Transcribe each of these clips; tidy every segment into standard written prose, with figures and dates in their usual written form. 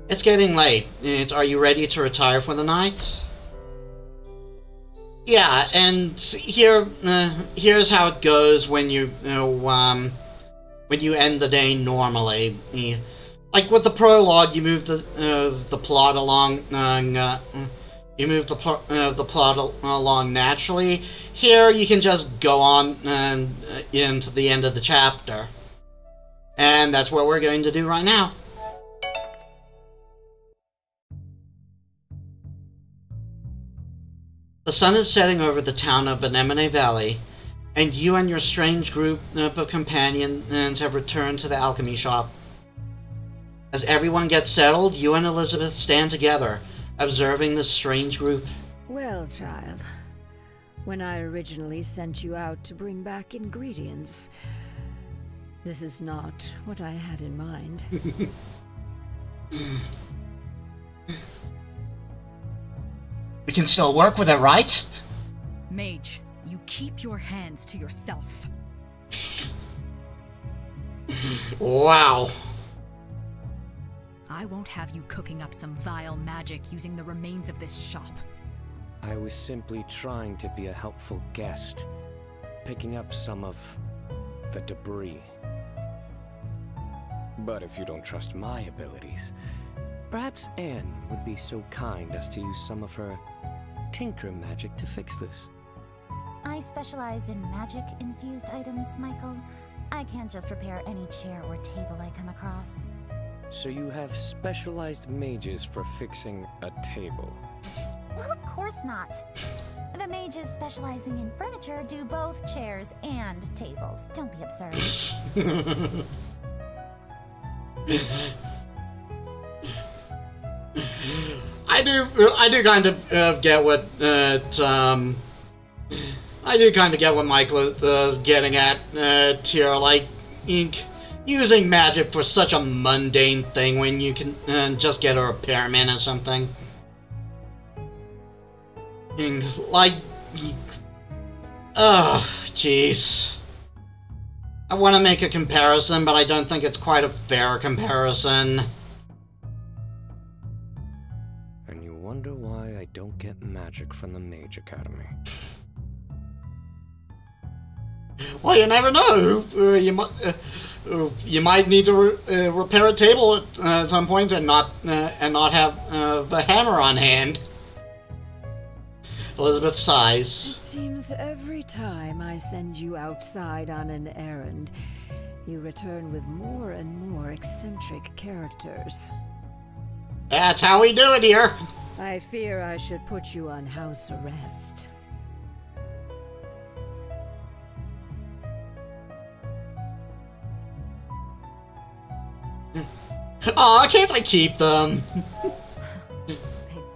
It's getting late. Are you ready to retire for the night? Yeah, and here's how it goes when when you end the day normally. Like with the prologue, you move the plot along. You move the plot along naturally. Here, you can just go on into the end of the chapter, and that's what we're going to do right now. The sun is setting over the town of Anemone Valley, and you and your strange group of companions have returned to the alchemy shop. As everyone gets settled, you and Elizabeth stand together, observing this strange group. Well, child, when I originally sent you out to bring back ingredients, this is not what I had in mind. We can still work with it, right? Mage, you keep your hands to yourself. Wow. I won't have you cooking up some vile magic using the remains of this shop. I was simply trying to be a helpful guest, picking up some of the debris. But if you don't trust my abilities, perhaps Anne would be so kind as to use some of her tinker magic to fix this. I specialize in magic-infused items, Michael. I can't just repair any chair or table I come across. So you have specialized mages for fixing a table? Well, of course not. The mages specializing in furniture do both chairs and tables. Don't be absurd. I do kind of get what I do kind of get what Michael is getting at here. Like, using magic for such a mundane thing when you can just get a repairman or something. Like, jeez. I want to make a comparison, but I don't think it's quite a fair comparison. And you wonder why I don't get magic from the Mage Academy. Well, you never know. You might need to repair a table at some point and not have a hammer on hand. Elizabeth sighs. It seems every time I send you outside on an errand, you return with more and more eccentric characters. That's how we do it here. I fear I should put you on house arrest. Aw, can't I keep them? I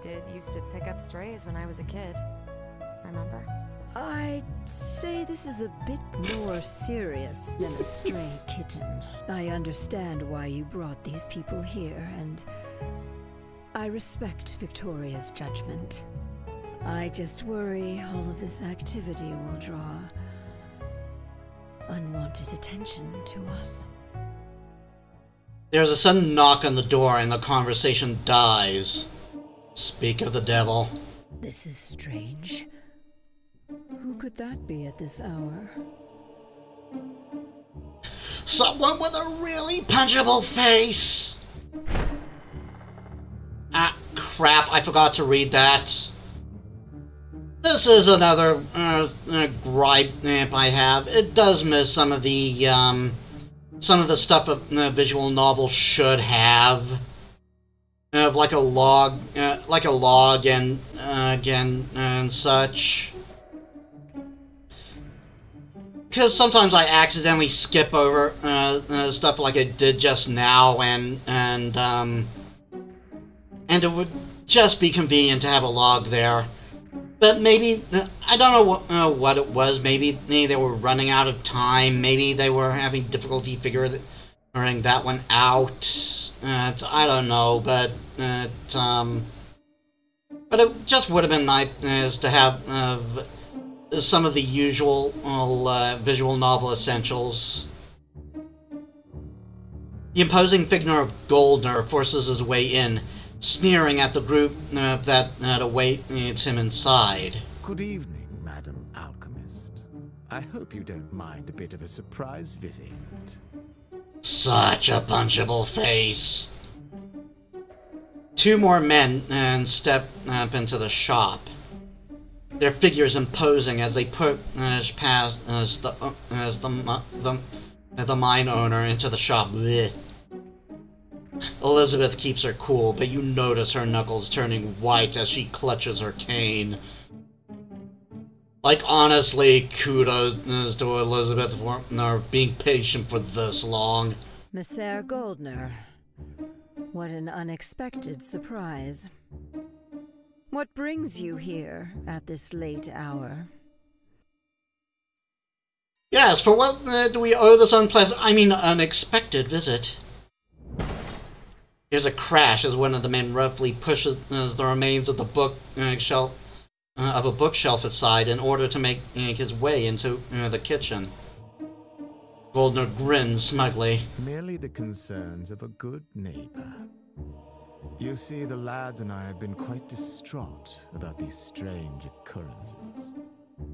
did used to pick up strays when I was a kid. Remember? I'd say this is a bit more serious than a stray kitten. I understand why you brought these people here, and I respect Victoria's judgment. I just worry all of this activity will draw unwanted attention to us. There's a sudden knock on the door and the conversation dies. Speak of the devil. This is strange. Who could that be at this hour? Someone with a really punchable face! Ah, crap, I forgot to read that. This is another gripe I have. It does miss some of the stuff a visual novel should have. Like a log and such. Because sometimes I accidentally skip over stuff like I did just now, and it would just be convenient to have a log there. But maybe, I don't know what it was. Maybe they were running out of time. Maybe they were having difficulty figuring that one out. I don't know, but it just would have been nice to have some of the usual visual novel essentials. The imposing figure of Goldner forces his way in, sneering at the group that awaits him inside. Good evening, Madam Alchemist. I hope you don't mind a bit of a surprise visit. Such a punchable face. Two more men step up into the shop. Their figures imposing as they push past the mine owner into the shop. Blech. Elizabeth keeps her cool, but you notice her knuckles turning white as she clutches her cane. Like, honestly, kudos to Elizabeth for being patient for this long. Messer Goldner. What an unexpected surprise. What brings you here at this late hour? Yes, for what do we owe this unexpected visit? There's a crash as one of the men roughly pushes the remains of the bookshelf aside in order to make his way into the kitchen. Goldner grins smugly. Merely the concerns of a good neighbor. You see, the lads and I have been quite distraught about these strange occurrences.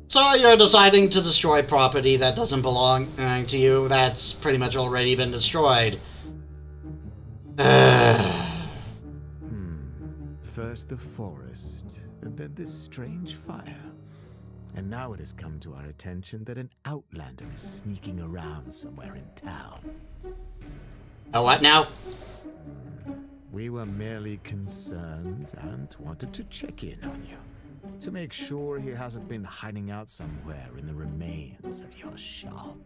So you're deciding to destroy property that doesn't belong to you, that's pretty much already been destroyed. First the forest, and then this strange fire. And now it has come to our attention that an Outlander is sneaking around somewhere in town. Oh, what now? We were merely concerned and wanted to check in on you, to make sure he hasn't been hiding out somewhere in the remains of your shop.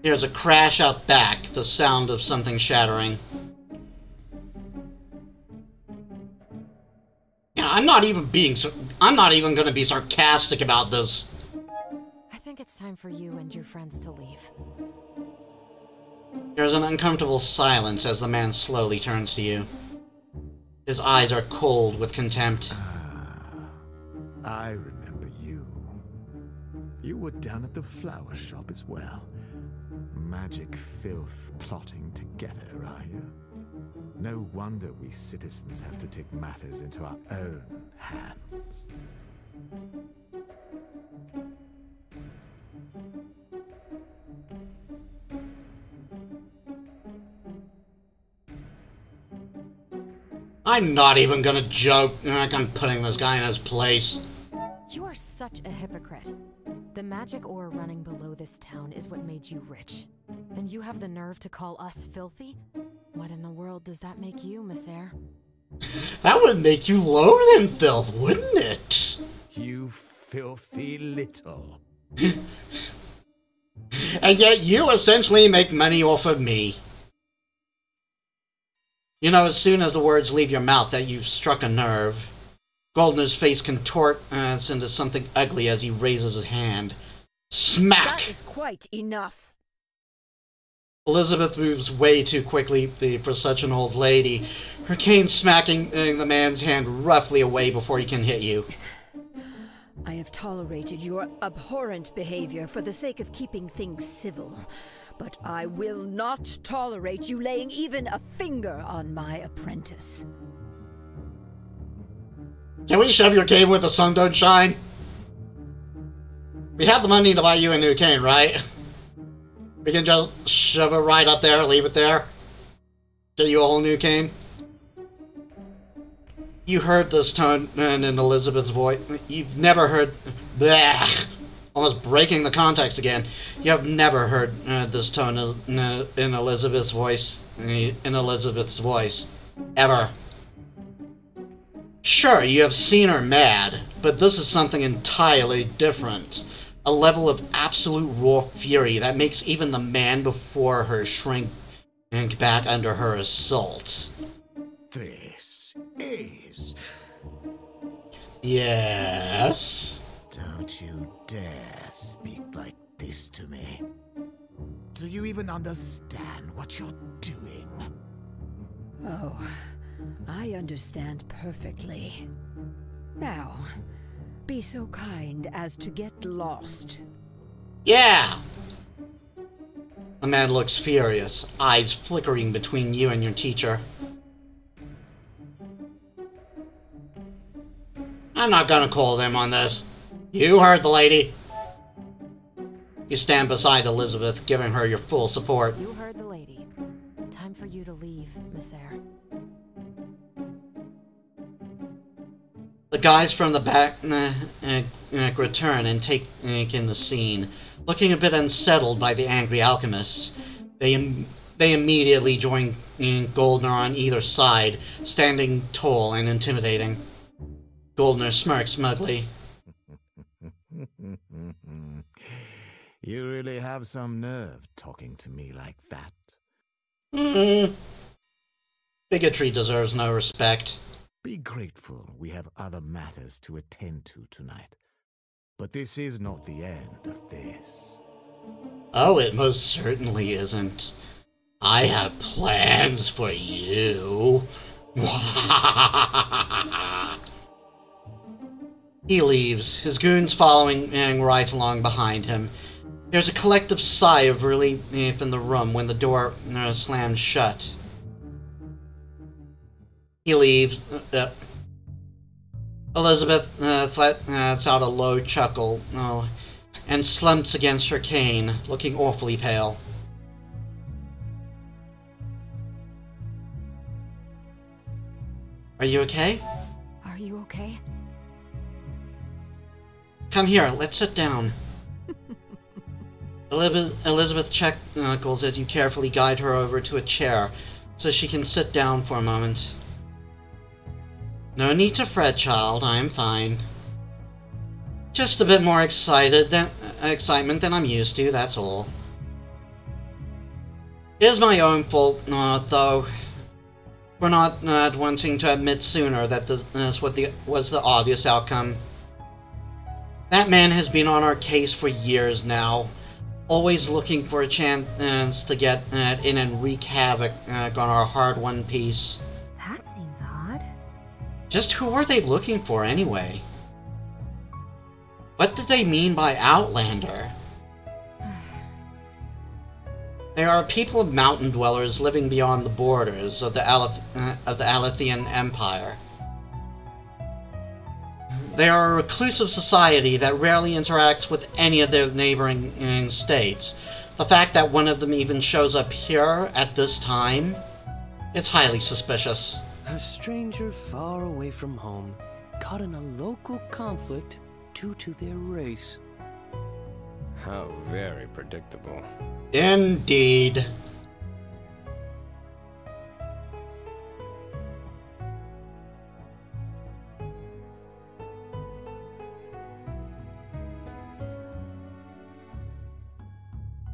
There's a crash out back, the sound of something shattering. Yeah, I'm not even going to be sarcastic about this. I think it's time for you and your friends to leave. There's an uncomfortable silence as the man slowly turns to you. His eyes are cold with contempt. I remember you. You were down at the flower shop as well. Magic filth plotting together, are you? No wonder we citizens have to take matters into our own hands. I'm not even gonna joke like I'm putting this guy in his place. You are such a hypocrite. The magic ore running below this town is what made you rich. And you have the nerve to call us filthy? What in the world does that make you, Messer? That would make you lower than filth, wouldn't it? You filthy little. And yet you essentially make money off of me. You know, as soon as the words leave your mouth that you've struck a nerve. Goldner's face contorts into something ugly as he raises his hand. Smack! That is quite enough. Elizabeth moves way too quickly for such an old lady, her cane smacking the man's hand roughly away before he can hit you. I have tolerated your abhorrent behavior for the sake of keeping things civil, but I will not tolerate you laying even a finger on my apprentice. Can we shove your cane where the sun don't shine? We have the money to buy you a new cane, right? We can just shove it right up there, leave it there. Get you a whole new cane. You heard this tone in Elizabeth's voice. You've never heard... Blah! Almost breaking the context again. You have never heard this tone in Elizabeth's voice. Ever. Sure, you have seen her mad, but this is something entirely different. A level of absolute raw fury that makes even the man before her shrink back under her assault. This is... Yes? Don't you dare speak like this to me. Do you even understand what you're doing? Oh, I understand perfectly. Now, be so kind as to get lost. Yeah! The man looks furious, eyes flickering between you and your teacher. I'm not gonna call them on this. You heard the lady. You stand beside Elizabeth, giving her your full support. You heard the lady. Time for you to leave, Miss Eyre. The guys from the back return and take in the scene, looking a bit unsettled by the angry alchemists. They immediately join Goldner on either side, standing tall and intimidating. Goldner smirks smugly. You really have some nerve talking to me like that. Bigotry deserves no respect. Be grateful we have other matters to attend to tonight. But this is not the end of this. Oh, it most certainly isn't. I have plans for you. He leaves, his goons following right along behind him. There's a collective sigh of relief in the room when the door slams shut. He leaves. Elizabeth lets out a low chuckle and slumps against her cane, looking awfully pale. Are you okay? Are you okay? Come here, let's sit down. Elizabeth chuckles as you carefully guide her over to a chair so she can sit down for a moment. No need to fret, child. I am fine. Just a bit more excitement than I'm used to, that's all. It is my own fault, though, for not wanting to admit sooner that this was the obvious outcome. That man has been on our case for years now, always looking for a chance to get in and wreak havoc on our hard-won peace. That seems odd. Just who are they looking for, anyway? What did they mean by Outlander? They are a people of mountain dwellers living beyond the borders of the Alethian Empire. They are a reclusive society that rarely interacts with any of their neighboring states. The fact that one of them even shows up here at this time, it's highly suspicious. A stranger far away from home, caught in a local conflict due to their race. How very predictable. Indeed.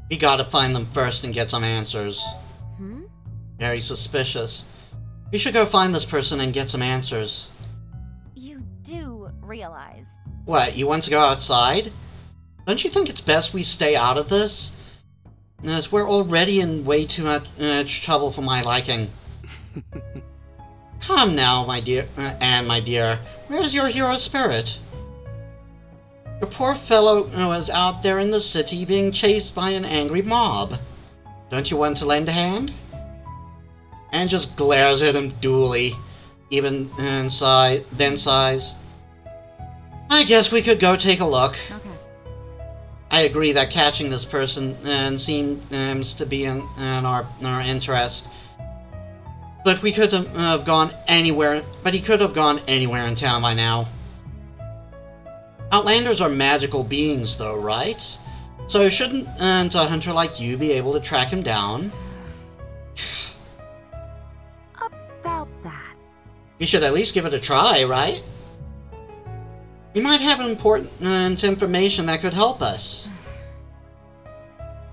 We gotta find them first and get some answers. Very suspicious. We should go find this person and get some answers. You do realize. What, you want to go outside? Don't you think it's best we stay out of this? As we're already in way too much trouble for my liking. Come now, my dear, Anne, my dear. Where's your hero spirit? Your poor fellow was out there in the city being chased by an angry mob. Don't you want to lend a hand? Anne just glares at him dully, then sighs. I guess we could go take a look. Okay. I agree that catching this person seems to be in our interest. But we could have gone anywhere. But he could have gone anywhere in town by now. Outlanders are magical beings, though, right? So shouldn't a hunter like you be able to track him down? About that. You should at least give it a try, right? We might have important information that could help us.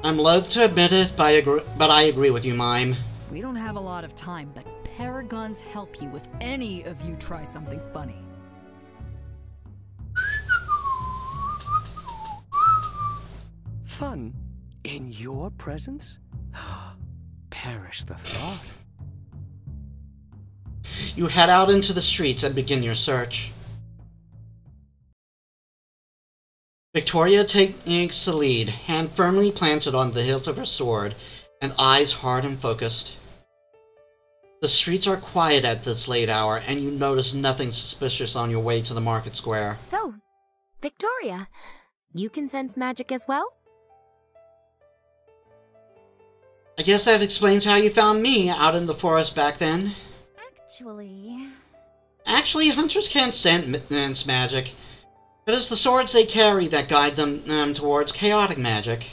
I'm loath to admit it, but I agree with you, Mime. We don't have a lot of time, but paragons help you if any of you try something funny. Fun? In your presence? Perish the thought. You head out into the streets and begin your search. Victoria takes the lead, hand firmly planted on the hilt of her sword, and eyes hard and focused. The streets are quiet at this late hour, and you notice nothing suspicious on your way to the market square. So, Victoria, you can sense magic as well? I guess that explains how you found me out in the forest back then. Actually, hunters can't sense magic. It is the swords they carry that guide them towards chaotic magic.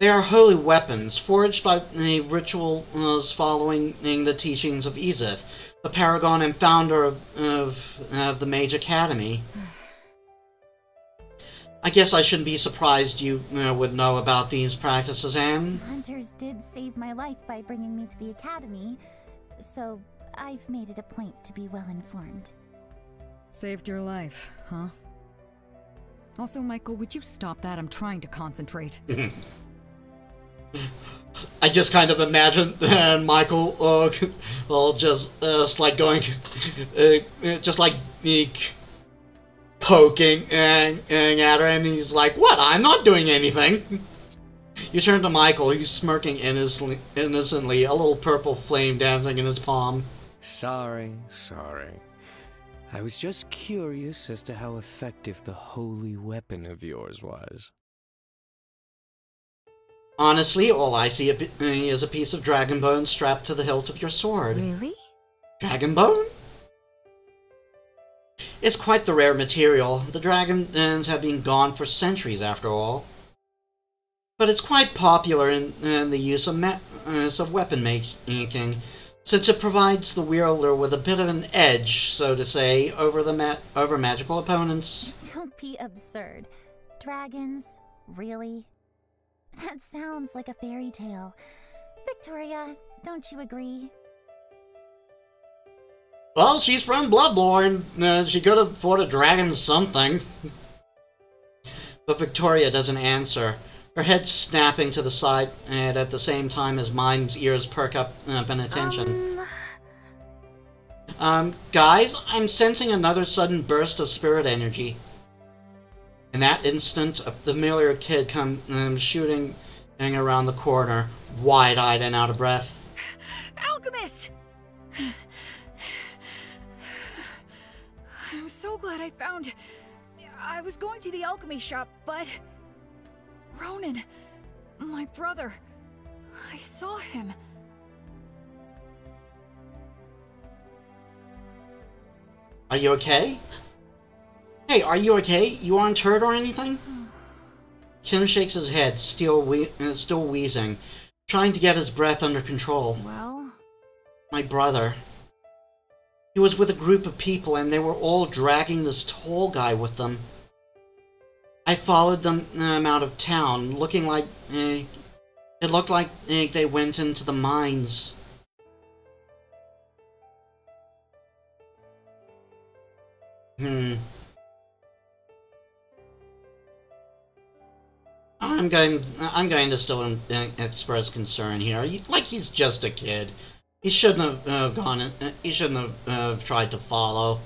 They are holy weapons, forged by rituals following the teachings of Izith, the paragon and founder of the Mage Academy. I guess I shouldn't be surprised you would know about these practices, Anne. hunters did save my life by bringing me to the academy, so I've made it a point to be well informed. Saved your life, huh? Also, Michael, would you stop that? I'm trying to concentrate. I just kind of imagine Michael just like going, just like poking at her, and he's like, "What? I'm not doing anything." You turn to Michael, who's smirking innocently, a little purple flame dancing in his palm. Sorry. I was just curious as to how effective the holy weapon of yours was. Honestly, all I see is a piece of dragon bone strapped to the hilt of your sword. Really? Dragon bone? It's quite the rare material. The dragons have been gone for centuries, after all. But it's quite popular in the use of weapon making, since it provides the wielder with a bit of an edge, so to say, over magical opponents. Don't be absurd. Dragons? Really? That sounds like a fairy tale. Victoria, don't you agree? Well, she's from Bloodborne. She could afford a dragon something. But Victoria doesn't answer. Her head snapping to the side, and at the same time as Mime's ears perk up in attention. Guys, I'm sensing another sudden burst of spirit energy. In that instant, a familiar kid comes shooting around the corner, wide-eyed and out of breath. Alchemist! I'm so glad I found... I was going to the alchemy shop, but... Ronan, my brother, I saw him. Are you okay? Hey, are you okay? You aren't hurt or anything? Kim shakes his head, still wheezing, trying to get his breath under control. Well? My brother. He was with a group of people, and they were all dragging this tall guy with them. I followed them out of town, looking like... it looked like they went into the mines. I'm going to still express concern here. Like, he's just a kid. He shouldn't have gone. He shouldn't have tried to follow.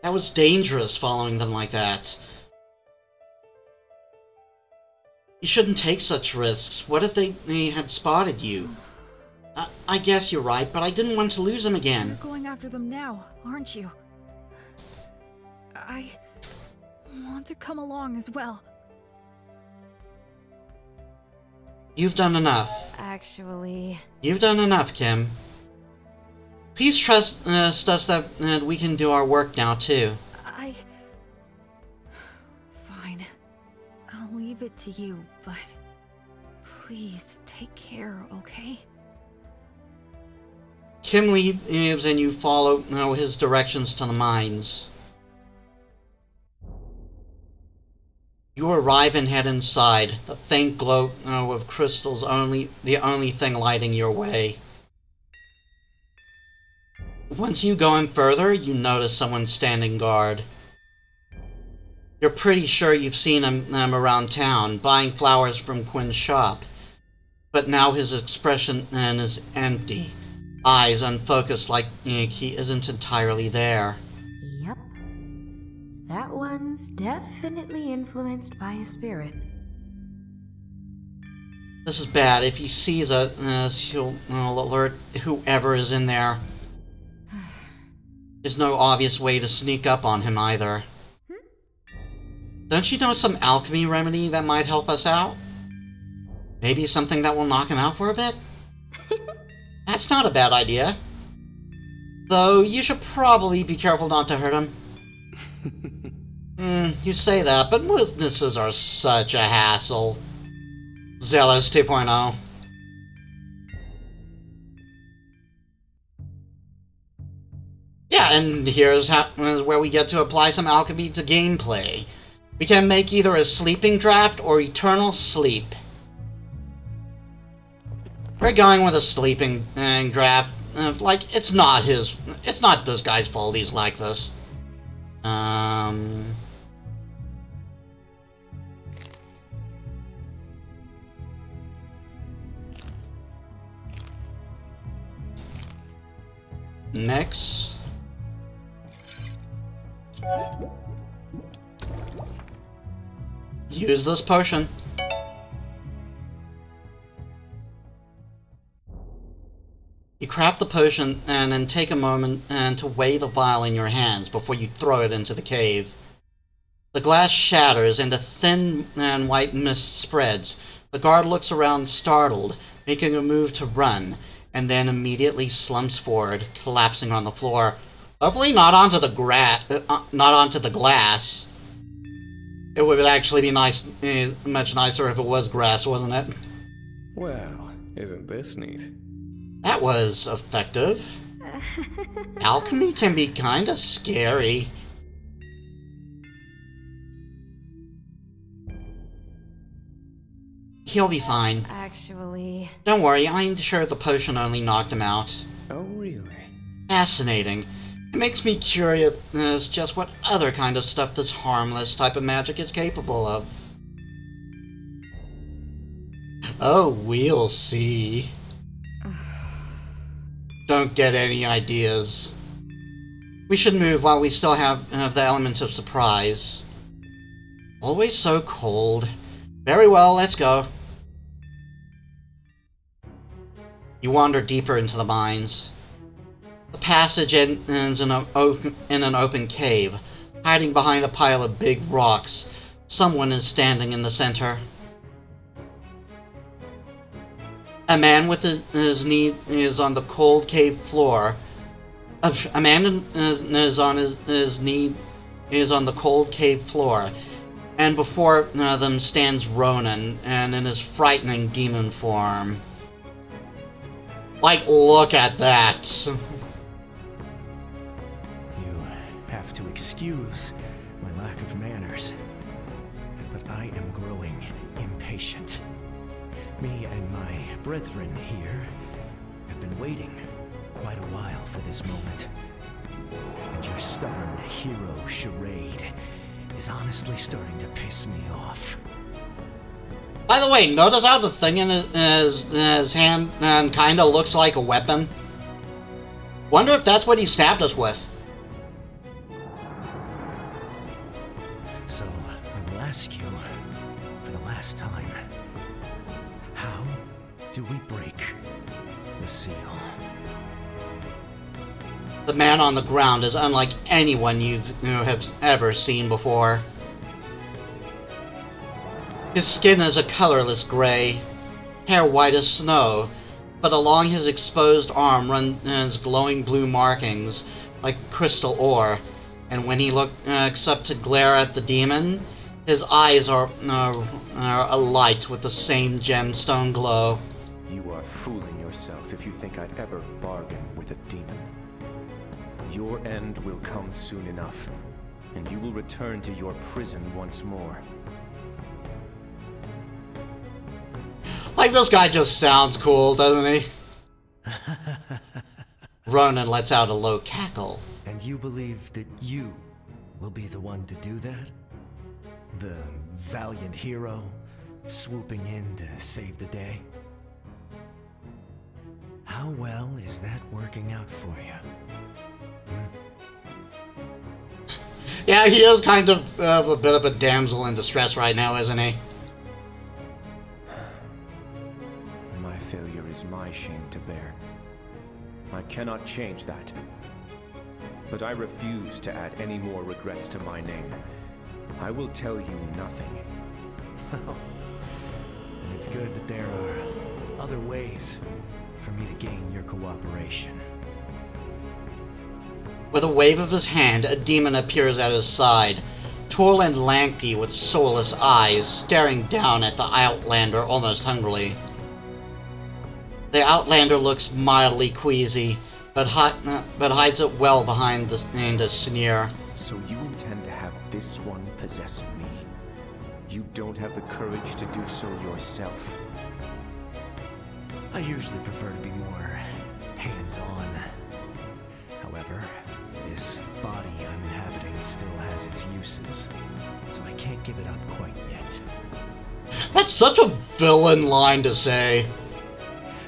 That was dangerous, following them like that. You shouldn't take such risks. What if they had spotted you? I guess you're right, but I didn't want to lose them again. You're going after them now, aren't you? I want to come along as well. You've done enough. Actually... You've done enough, Kim. Please trust us that we can do our work now, too. Fine. I'll leave it to you, but... Please, take care, okay? Kim leaves and you follow his directions to the mines. You arrive and head inside, the faint glow of crystals the only thing lighting your way. Once you go in further, you notice someone standing guard. You're pretty sure you've seen him around town, buying flowers from Quinn's shop. But now his expression is empty, eyes unfocused like he isn't entirely there. Yep. That sounds definitely influenced by a spirit. This is bad. If he sees us, he'll alert whoever is in there. There's no obvious way to sneak up on him either. Don't you know some alchemy remedy that might help us out? Maybe something that will knock him out for a bit? That's not a bad idea. Though, you should probably be careful not to hurt him. You say that, but witnesses are such a hassle. Zealous 2.0. Yeah, and here's where we get to apply some alchemy to gameplay. We can make either a sleeping draft or eternal sleep. We're going with a sleeping draft. Like, it's not this guy's fault he's like this. Next. Use this potion. You craft the potion and then take a moment to weigh the vial in your hands before you throw it into the cave. The glass shatters and a thin and white mist spreads. The guard looks around startled, making a move to run, and then immediately slumps forward, collapsing on the floor. Hopefully not onto the glass. It would actually be much nicer if it was grass, wasn't it? Well, isn't this neat? That was effective. Alchemy can be kinda scary. He'll be fine. Actually... Don't worry, I'm sure the potion only knocked him out. Oh, really? Fascinating. It makes me curious just what other kind of stuff this harmless type of magic is capable of. Oh, we'll see. Don't get any ideas. We should move while we still have the elements of surprise. Always so cold. Very well, let's go. You wander deeper into the mines. The passage ends in an open cave. Hiding behind a pile of big rocks, someone is standing in the center. A man with his knee is on the cold cave floor. A man is on his knee is on the cold cave floor, and before them stands Ronan, and in his frightening demon form. Like, look at that. You have to excuse my lack of manners, but I am growing impatient. Me and my brethren here have been waiting quite a while for this moment. And your stubborn hero charade is honestly starting to piss me off. By the way, notice how the thing in his hand kinda looks like a weapon? Wonder if that's what he stabbed us with. So, I will ask you, for the last time, how do we break the seal? The man on the ground is unlike anyone you have ever seen before. His skin is a colorless gray, hair white as snow, but along his exposed arm runs glowing blue markings like crystal ore, and when he looks up to glare at the demon, his eyes are alight with the same gemstone glow. You are fooling yourself if you think I'd ever bargain with a demon. Your end will come soon enough, and you will return to your prison once more. Like, this guy just sounds cool, doesn't he? Ronan lets out a low cackle. And you believe that you will be the one to do that? The valiant hero swooping in to save the day? How well is that working out for you? Yeah, he is kind of a bit of a damsel in distress right now, isn't he? My failure is my shame to bear. I cannot change that. But I refuse to add any more regrets to my name. I will tell you nothing. And it's good that there are other ways for me to gain your cooperation. With a wave of his hand, a demon appears at his side, tall and lanky with soulless eyes, staring down at the Outlander almost hungrily. The Outlander looks mildly queasy, but hides it well behind the sneer. So you intend to have this one possess me? You don't have the courage to do so yourself. I usually prefer to be more hands-on. However, this body I'm inhabiting still has its uses, so I can't give it up quite yet. That's such a villain line to say.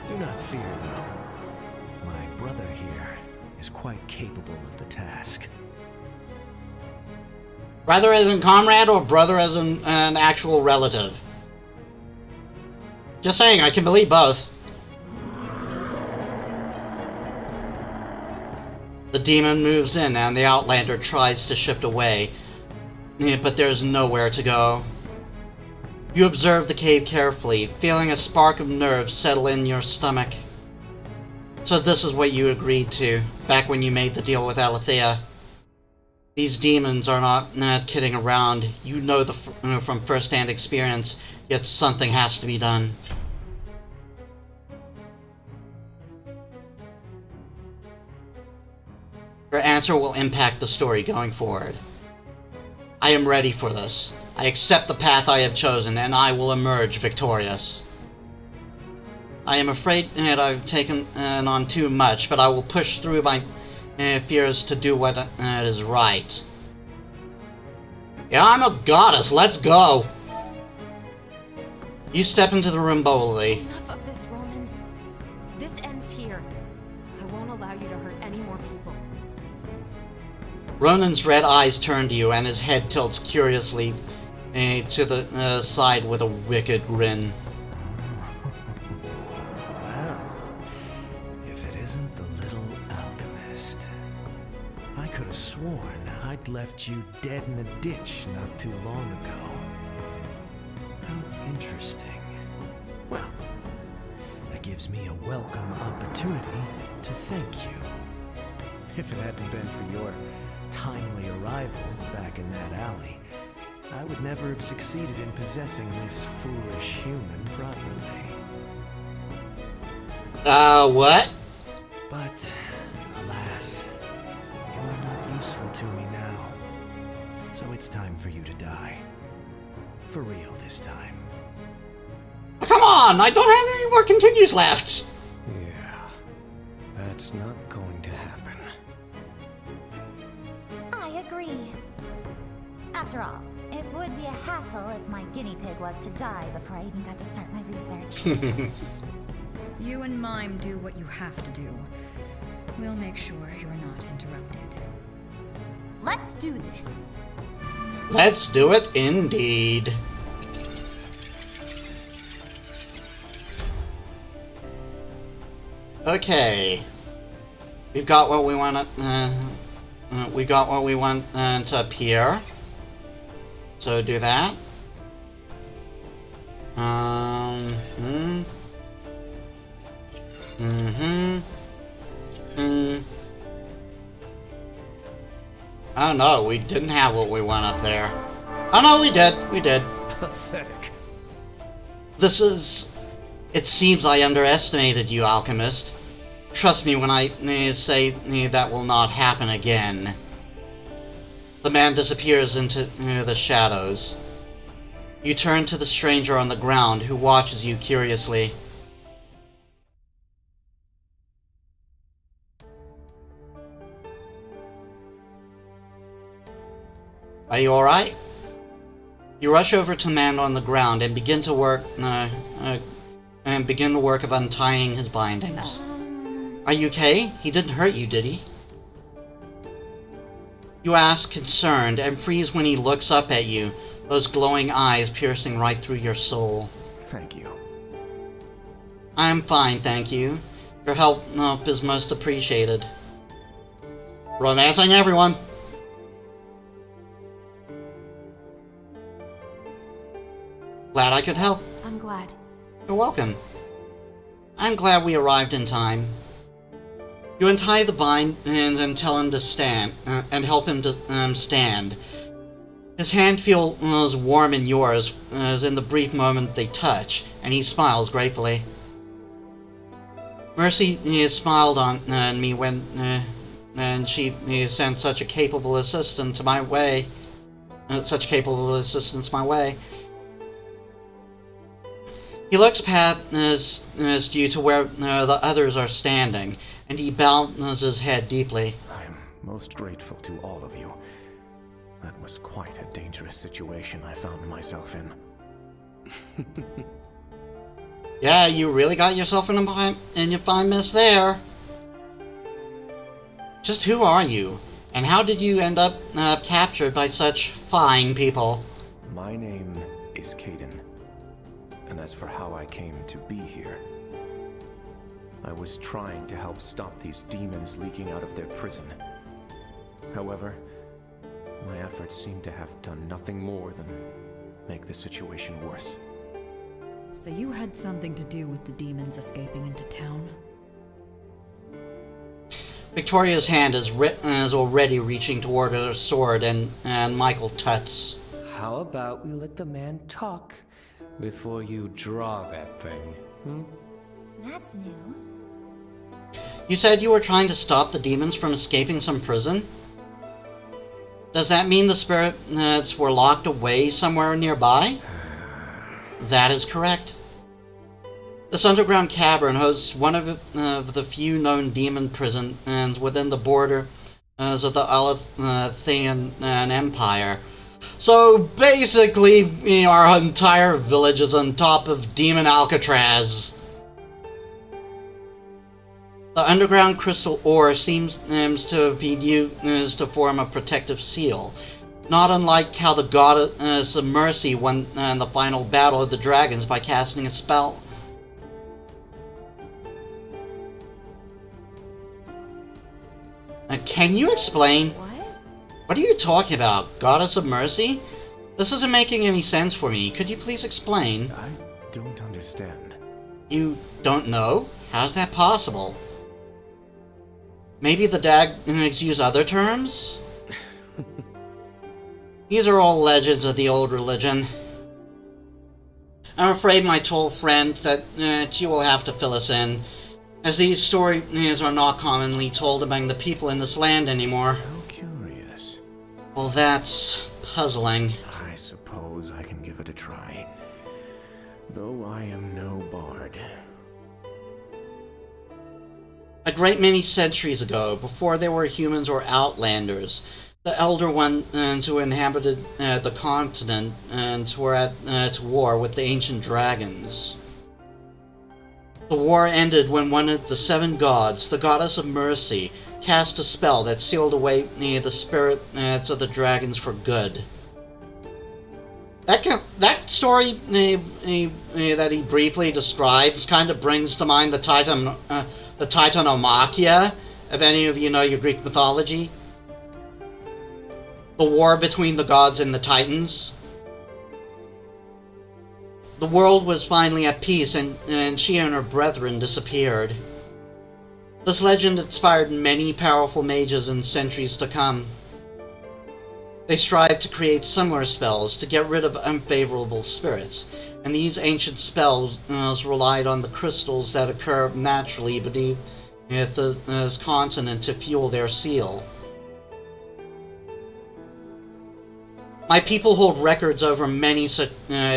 Do not fear, though. My brother here is quite capable of the task. Brother as in comrade or brother as in an actual relative? Just saying, I can believe both. The demon moves in and the Outlander tries to shift away, but there's nowhere to go. You observe the cave carefully, feeling a spark of nerve settle in your stomach. So this is what you agreed to, back when you made the deal with Alethea. These demons are not kidding around. You know from first-hand experience, yet something has to be done. Your answer will impact the story going forward. I am ready for this. I accept the path I have chosen, and I will emerge victorious. I am afraid that I've taken on too much, but I will push through my fears to do what is right. Yeah, I'm a goddess. Let's go. You step into the room boldly. Enough of this, Ronan. This ends here. I won't allow you to hurt any more people. Ronan's red eyes turn to you, and his head tilts curiously to the side with a wicked grin. Well, if it isn't the little alchemist. I could have sworn I'd left you dead in a ditch not too long ago. How interesting. Well, that gives me a welcome opportunity to thank you. If it hadn't been for your timely arrival back in that alley, I would never have succeeded in possessing this foolish human properly. What? But, alas, you are not useful to me now. So it's time for you to die. For real this time. Come on! I don't have any more continues left! Yeah, that's not going to happen. I agree. After all, it would be a hassle if my guinea pig was to die before I even got to start my research. You and Mime do what you have to do. We'll make sure you're not interrupted. Let's do this. Let's do it indeed. Okay. We've got what we want we got what we want to appear. So do that. Oh no, we didn't have what we want up there. Oh no, we did. We did. Pathetic. This is... It seems I underestimated you, Alchemist. Trust me when I say that will not happen again. The man disappears into the shadows. You turn to the stranger on the ground, who watches you curiously. Are you alright? You rush over to the man on the ground and begin to work, begin the work of untying his bindings. Are you okay? He didn't hurt you, did he? You ask, concerned, and freeze when he looks up at you, those glowing eyes piercing right through your soul. Thank you. I'm fine, thank you. Your help is most appreciated. Romancing everyone! Glad I could help. I'm glad. You're welcome. I'm glad we arrived in time. You untie the bind and tell him to stand, and help him to stand. His hand feels warm in yours as in the brief moment they touch, and he smiles gratefully. Mercy smiled on me when and she sent such a capable assistant my way. He looks past you to where the others are standing, and he bows his head deeply. I am most grateful to all of you. That was quite a dangerous situation I found myself in. Yeah, you really got yourself in a fine mess there. Just who are you, and how did you end up captured by such fine people? My name is Caden, and as for how I came to be here, I was trying to help stop these demons leaking out of their prison. However, my efforts seem to have done nothing more than make the situation worse. So you had something to do with the demons escaping into town? Victoria's hand is already reaching toward her sword, and Michael tuts. How about we let the man talk before you draw that thing? That's new. You said you were trying to stop the demons from escaping some prison? Does that mean the spirits were locked away somewhere nearby? That is correct. This underground cavern hosts one of the few known demon prisons within the borders of the Alathian Empire. So basically, our entire village is on top of Demon Alcatraz. The underground crystal ore seems to be used to form a protective seal, not unlike how the goddess of mercy won the final battle of the dragons by casting a spell. Can you explain? What are you talking about? Goddess of mercy? This isn't making any sense for me. Could you please explain? I don't understand. You don't know? How's that possible? Maybe the Dags use other terms? These are all legends of the old religion. I'm afraid, my tall friend, that you will have to fill us in, as these stories are not commonly told among the people in this land anymore. How curious. Well, that's puzzling. I suppose I can give it a try, though I am no bard. A great many centuries ago, before there were humans or Outlanders, the Elder Ones who inhabited the continent were at war with the ancient dragons. The war ended when one of the seven gods, the goddess of mercy, cast a spell that sealed away the spirits of the dragons for good. That story that he briefly describes kind of brings to mind the Titanomachia, if any of you know your Greek mythology. The war between the gods and the Titans. The world was finally at peace, and she and her brethren disappeared. This legend inspired many powerful mages in centuries to come. They strived to create similar spells to get rid of unfavorable spirits, and these ancient spells relied on the crystals that occur naturally beneath this continent to fuel their seal. My people hold records over many such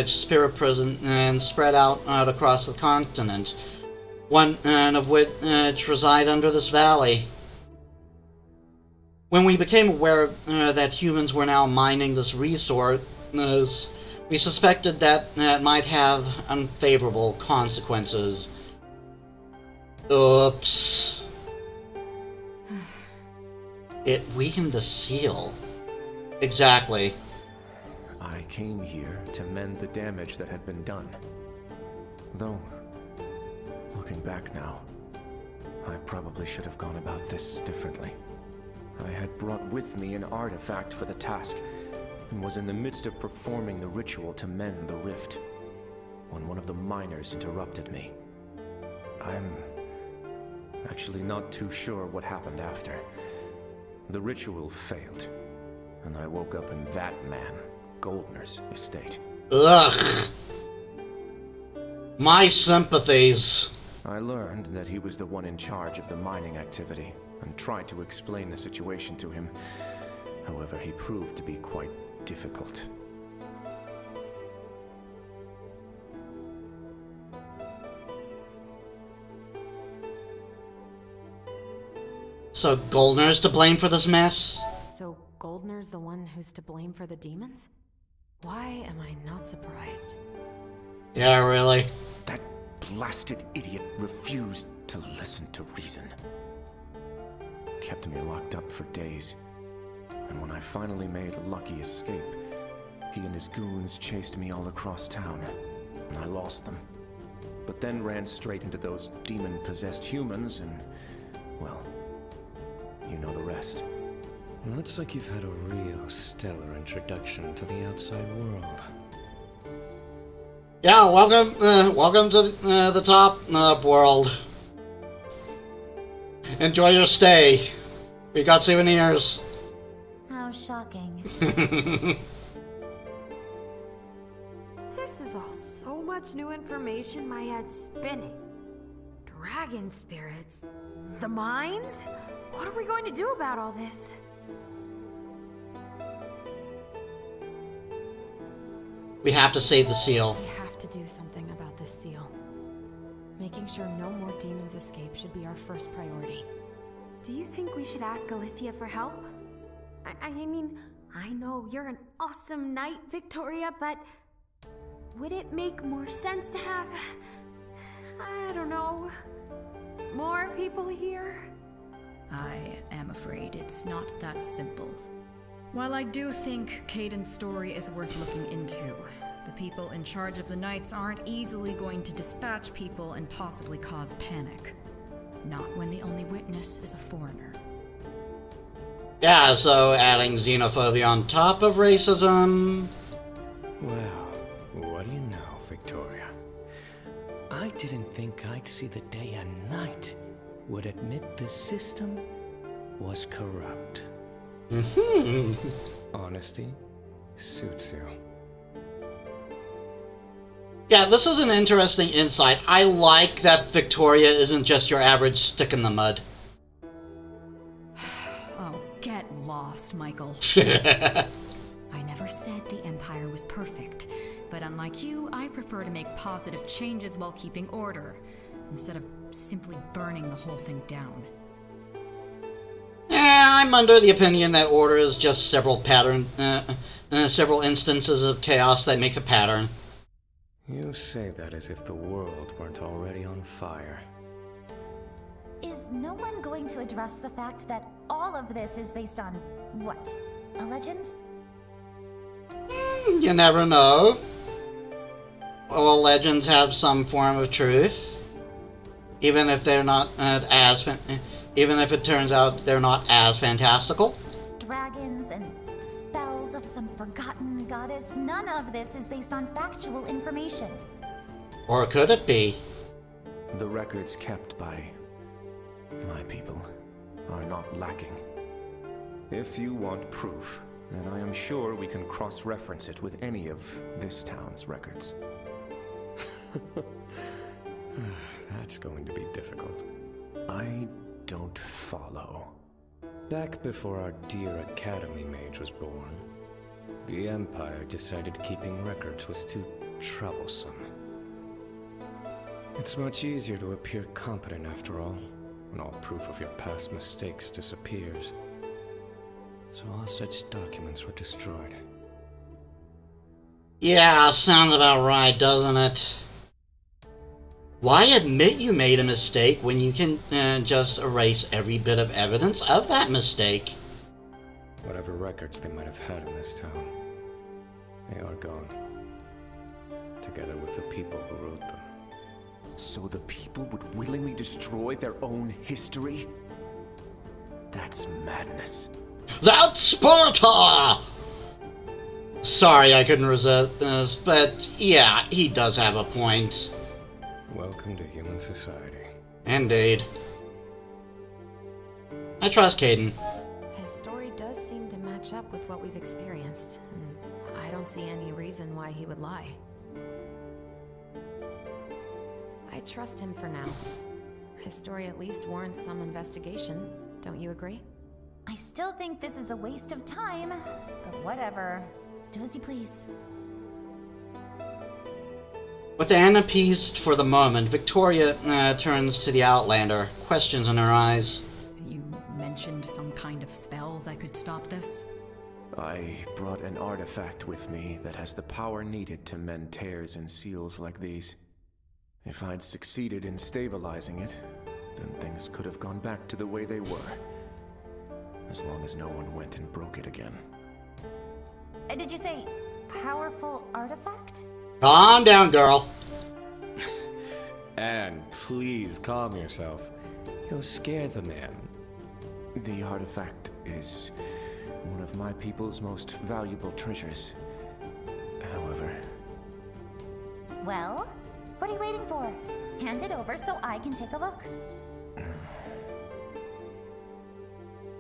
spirit prisons spread out across the continent, one of which reside under this valley. When we became aware that humans were now mining this resource, we suspected that it might have unfavorable consequences. Oops. It weakened the seal. Exactly. I came here to mend the damage that had been done. Though, looking back now, I probably should have gone about this differently. I had brought with me an artifact for the task, and was in the midst of performing the ritual to mend the rift, when one of the miners interrupted me. I'm actually not too sure what happened after. The ritual failed, and I woke up in that man, Goldner's estate. Ugh. My sympathies. I learned that he was the one in charge of the mining activity, and tried to explain the situation to him. However, he proved to be quite difficult. So Goldner's to blame for this mess? So Goldner's the one who's to blame for the demons? Why am I not surprised? Yeah, really? That blasted idiot refused to listen to reason. Kept me locked up for days. And when I finally made a lucky escape, he and his goons chased me all across town, and I lost them. But then ran straight into those demon-possessed humans, and, well, you know the rest. Looks like you've had a real stellar introduction to the outside world. Yeah, welcome to the top world. Enjoy your stay. We got souvenirs. How shocking. This is all so much new information, my head's spinning. Dragon spirits? The mines? What are we going to do about all this? We have to save the seal. We have to do something about this seal. Making sure no more demons escape should be our first priority. Do you think we should ask Alethea for help? I mean, I know you're an awesome knight, Victoria, but would it make more sense to have, I don't know, more people here? I am afraid it's not that simple. While I do think Caden's story is worth looking into, the people in charge of the Knights aren't easily going to dispatch people and possibly cause panic. Not when the only witness is a foreigner. Yeah, so adding xenophobia on top of racism. Well, what do you know, Victoria? I didn't think I'd see the day a knight would admit the system was corrupt. Honesty suits you. Yeah, this is an interesting insight. I like that Victoria isn't just your average stick in the mud. Oh, get lost, Michael. I never said the Empire was perfect, but unlike you, I prefer to make positive changes while keeping order, instead of simply burning the whole thing down. I'm under the opinion that order is just several several instances of chaos that make a pattern. You say that as if the world weren't already on fire. Is no one going to address the fact that all of this is based on, what, a legend? You never know. All legends have some form of truth, even if they're not even if it turns out they're not as fantastical. Dragons and spells of some forgotten goddess, none of this is based on factual information. Or could it be? The records kept by my people are not lacking. If you want proof, then I am sure we can cross-reference it with any of this town's records. That's going to be difficult. I don't follow. Back before our dear Academy mage was born, the Empire decided keeping records was too troublesome. It's much easier to appear competent after all, when all proof of your past mistakes disappears. So all such documents were destroyed. Yeah, sounds about right, doesn't it? Why admit you made a mistake when you can just erase every bit of evidence of that mistake? Whatever records they might have had in this town, they are gone. Together with the people who wrote them. So the people would willingly destroy their own history? That's madness. That's Sparta! Sorry, I couldn't resist this, but yeah, he does have a point. Welcome to human society. Indeed. I trust Caden. His story does seem to match up with what we've experienced, and I don't see any reason why he would lie. I trust him for now. His story at least warrants some investigation, don't you agree? I still think this is a waste of time, but whatever. Do as you please. With Anne appeased for the moment, Victoria turns to the Outlander, questions in her eyes. You mentioned some kind of spell that could stop this? I brought an artifact with me that has the power needed to mend tears and seals like these. If I'd succeeded in stabilizing it, then things could have gone back to the way they were. As long as no one went and broke it again. Did you say powerful artifact? Calm down, girl. Anne, please calm yourself. You'll scare the man. The artifact is one of my people's most valuable treasures. However... Well, what are you waiting for? Hand it over so I can take a look.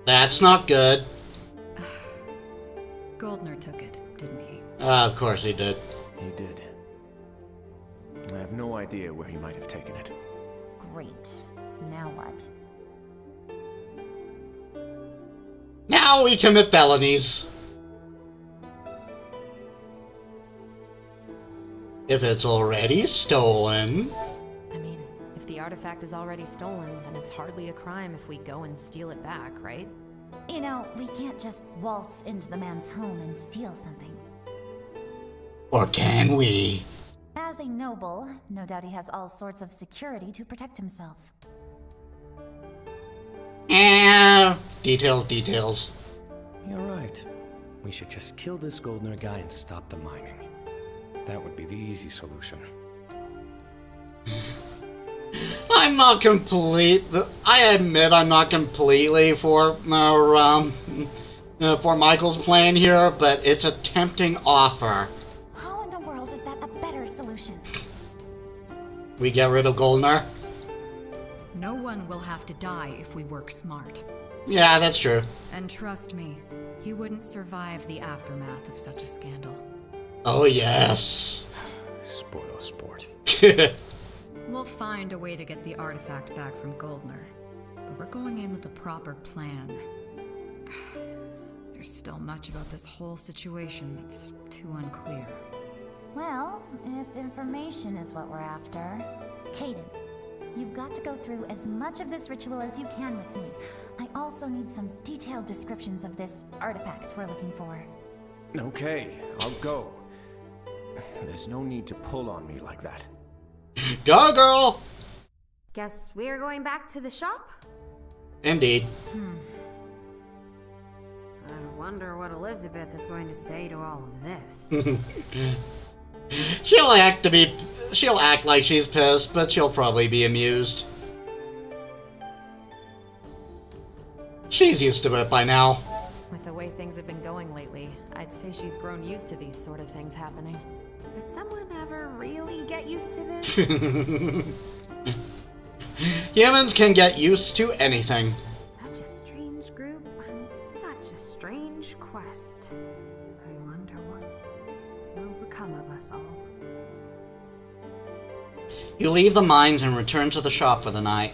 That's not good. Goldner took it, didn't he? Of course he did. He did. I have no idea where he might have taken it. Great. Now what? Now we commit felonies. If it's already stolen. I mean, if the artifact is already stolen, then it's hardly a crime if we go and steal it back, right? You know, we can't just waltz into the man's home and steal something. Or can we? As a noble, no doubt he has all sorts of security to protect himself. Details. You're right. We should just kill this Goldner guy and stop the mining. That would be the easy solution. I'm not complete. I admit I'm not completely for Michael's plan here, but it's a tempting offer. How in the world is that a better solution? We get rid of Goldner? No one will have to die if we work smart. Yeah, that's true. And trust me, you wouldn't survive the aftermath of such a scandal. Oh, yes. Spoil sport. We'll find a way to get the artifact back from Goldner, but we're going in with a proper plan. There's still much about this whole situation that's too unclear. Well, if information is what we're after... Caden, you've got to go through as much of this ritual as you can with me. I also need some detailed descriptions of this artifact we're looking for. Okay, I'll go. There's no need to pull on me like that. Go, girl! Guess we're going back to the shop? Indeed. I wonder what Elizabeth is going to say to all of this. She'll act like she's pissed, but she'll probably be amused. She's used to it by now. With the way things have been going lately, I'd say she's grown used to these sort of things happening. Did someone ever really get used to this? Humans can get used to anything. Such a strange group on such a strange quest. I wonder what will become of us all. You leave the mines and return to the shop for the night.